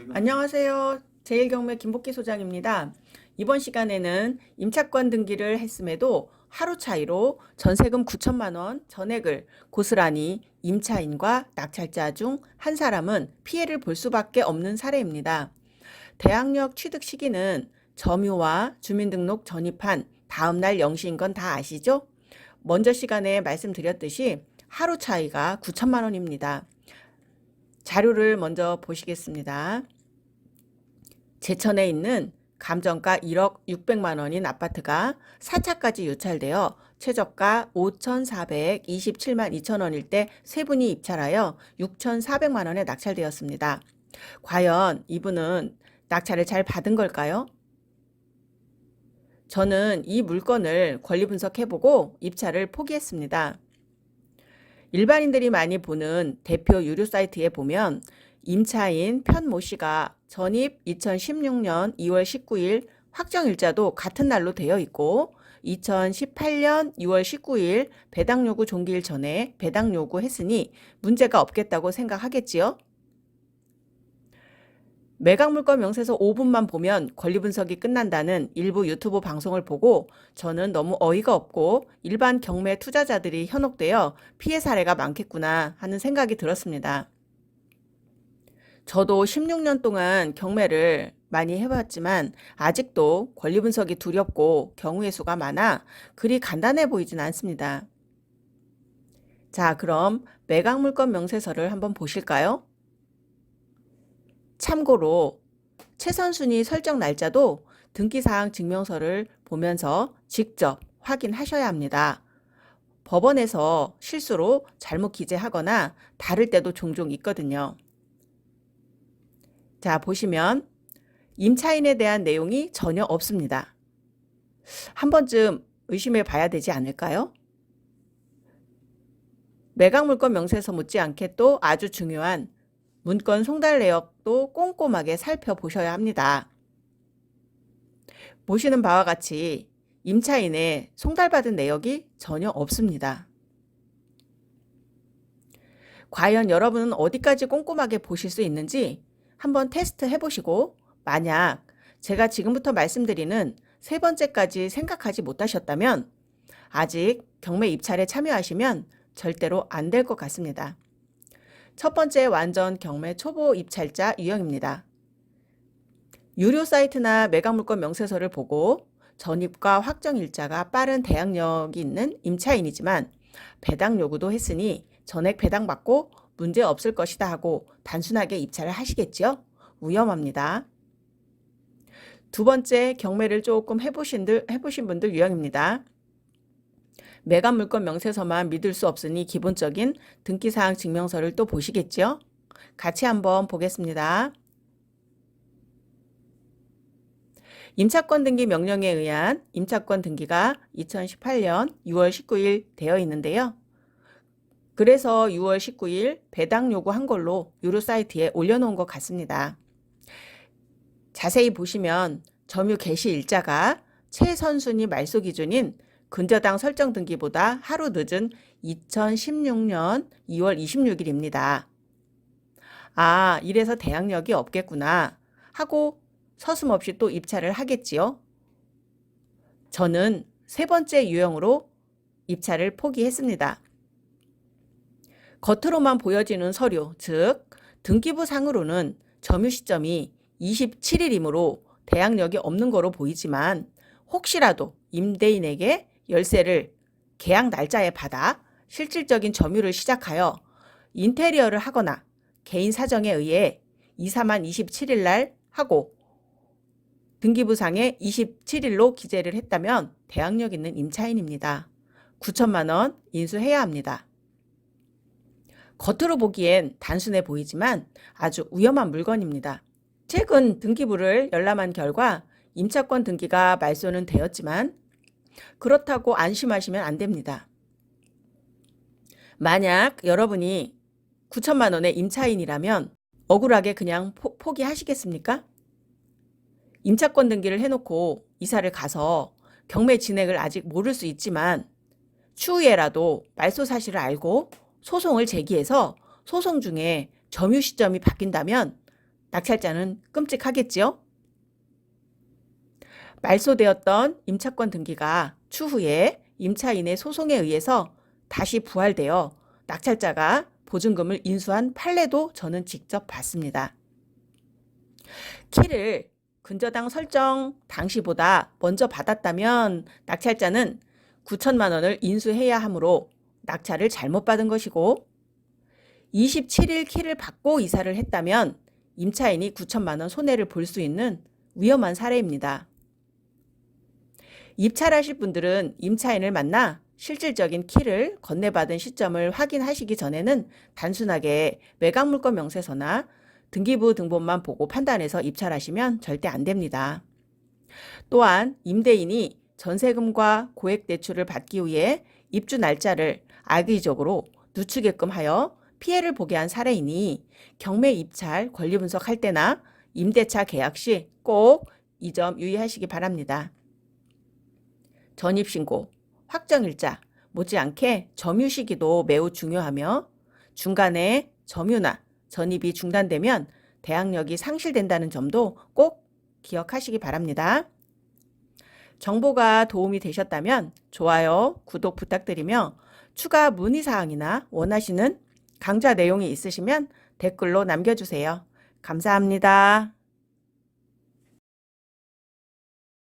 안녕하세요. 제1경매 김복희 소장입니다. 이번 시간에는 임차권 등기를 했음에도 하루 차이로 전세금 9천만 원 전액을 고스란히 임차인과 낙찰자 중 한 사람은 피해를 볼 수밖에 없는 사례입니다. 대항력 취득 시기는 점유와 주민등록 전입한 다음날 0시인 건 다 아시죠? 먼저 시간에 말씀드렸듯이 하루 차이가 9천만 원입니다. 자료를 먼저 보시겠습니다. 제천에 있는 감정가 1억 600만 원인 아파트가 4차까지 유찰되어 최저가 5,427만 2천 원일 때 세 분이 입찰하여 6,400만 원에 낙찰되었습니다. 과연 이분은 낙찰을 잘 받은 걸까요? 저는 이 물건을 권리 분석해보고 입찰을 포기했습니다. 일반인들이 많이 보는 대표 유료 사이트에 보면 임차인 편모 씨가 전입 2016년 2월 19일 확정일자도 같은 날로 되어 있고 2018년 6월 19일 배당 요구 종기일 전에 배당 요구했으니 문제가 없겠다고 생각하겠지요? 매각물건 명세서 5분만 보면 권리 분석이 끝난다는 일부 유튜브 방송을 보고 저는 너무 어이가 없고 일반 경매 투자자들이 현혹되어 피해 사례가 많겠구나 하는 생각이 들었습니다. 저도 16년 동안 경매를 많이 해봤지만 아직도 권리 분석이 두렵고 경우의 수가 많아 그리 간단해 보이진 않습니다. 자, 그럼 매각물건 명세서를 한번 보실까요? 참고로 최선순위 설정 날짜도 등기사항 증명서를 보면서 직접 확인하셔야 합니다. 법원에서 실수로 잘못 기재하거나 다를 때도 종종 있거든요. 자, 보시면 임차인에 대한 내용이 전혀 없습니다. 한 번쯤 의심해 봐야 되지 않을까요? 매각물건 명세서 못지않게 또 아주 중요한 문건 송달 내역도 꼼꼼하게 살펴보셔야 합니다. 보시는 바와 같이 임차인의 송달받은 내역이 전혀 없습니다. 과연 여러분은 어디까지 꼼꼼하게 보실 수 있는지 한번 테스트 해보시고 만약 제가 지금부터 말씀드리는 세 번째까지 생각하지 못하셨다면 아직 경매 입찰에 참여하시면 절대로 안 될 것 같습니다. 첫 번째 완전 경매 초보 입찰자 유형입니다. 유료 사이트나 매각물건 명세서를 보고 전입과 확정일자가 빠른 대항력이 있는 임차인이지만 배당 요구도 했으니 전액 배당받고 문제 없을 것이다 하고 단순하게 입찰을 하시겠지요? 위험합니다. 두 번째 경매를 조금 해보신 분들 유형입니다. 매각물건 명세서만 믿을 수 없으니 기본적인 등기사항 증명서를 또 보시겠죠? 같이 한번 보겠습니다. 임차권 등기 명령에 의한 임차권 등기가 2018년 6월 19일 되어 있는데요. 그래서 6월 19일 배당 요구한 걸로 유료 사이트에 올려놓은 것 같습니다. 자세히 보시면 점유 개시 일자가 최선순위 말소 기준인 근저당 설정 등기보다 하루 늦은 2016년 2월 26일입니다. 아, 이래서 대항력이 없겠구나 하고 서슴없이 또 입찰을 하겠지요. 저는 세 번째 유형으로 입찰을 포기했습니다. 겉으로만 보여지는 서류, 즉 등기부 상으로는 점유 시점이 27일이므로 대항력이 없는 거로 보이지만 혹시라도 임대인에게 열쇠를 계약 날짜에 받아 실질적인 점유를 시작하여 인테리어를 하거나 개인 사정에 의해 이사만 27일 날 하고 등기부상에 27일로 기재를 했다면 대항력 있는 임차인입니다. 9천만 원 인수해야 합니다. 겉으로 보기엔 단순해 보이지만 아주 위험한 물건입니다. 최근 등기부를 열람한 결과 임차권 등기가 말소는 되었지만 그렇다고 안심하시면 안 됩니다. 만약 여러분이 9천만 원의 임차인이라면 억울하게 그냥 포기하시겠습니까? 임차권 등기를 해놓고 이사를 가서 경매 진행을 아직 모를 수 있지만 추후에라도 말소 사실을 알고 소송을 제기해서 소송 중에 점유 시점이 바뀐다면 낙찰자는 끔찍하겠지요? 말소되었던 임차권 등기가 추후에 임차인의 소송에 의해서 다시 부활되어 낙찰자가 보증금을 인수한 판례도 저는 직접 봤습니다. 키를 근저당 설정 당시보다 먼저 받았다면 낙찰자는 9천만 원을 인수해야 하므로 낙찰을 잘못 받은 것이고 27일 키를 받고 이사를 했다면 임차인이 9천만 원 손해를 볼 수 있는 위험한 사례입니다. 입찰하실 분들은 임차인을 만나 실질적인 키를 건네받은 시점을 확인하시기 전에는 단순하게 매각물건 명세서나 등기부 등본만 보고 판단해서 입찰하시면 절대 안 됩니다. 또한 임대인이 전세금과 고액대출을 받기 위해 입주 날짜를 악의적으로 늦추게끔 하여 피해를 보게 한 사례이니 경매 입찰 권리 분석할 때나 임대차 계약 시 꼭 이 점 유의하시기 바랍니다. 전입신고, 확정일자, 못지않게 점유 시기도 매우 중요하며 중간에 점유나 전입이 중단되면 대항력이 상실된다는 점도 꼭 기억하시기 바랍니다. 정보가 도움이 되셨다면 좋아요, 구독 부탁드리며 추가 문의사항이나 원하시는 강좌 내용이 있으시면 댓글로 남겨주세요. 감사합니다.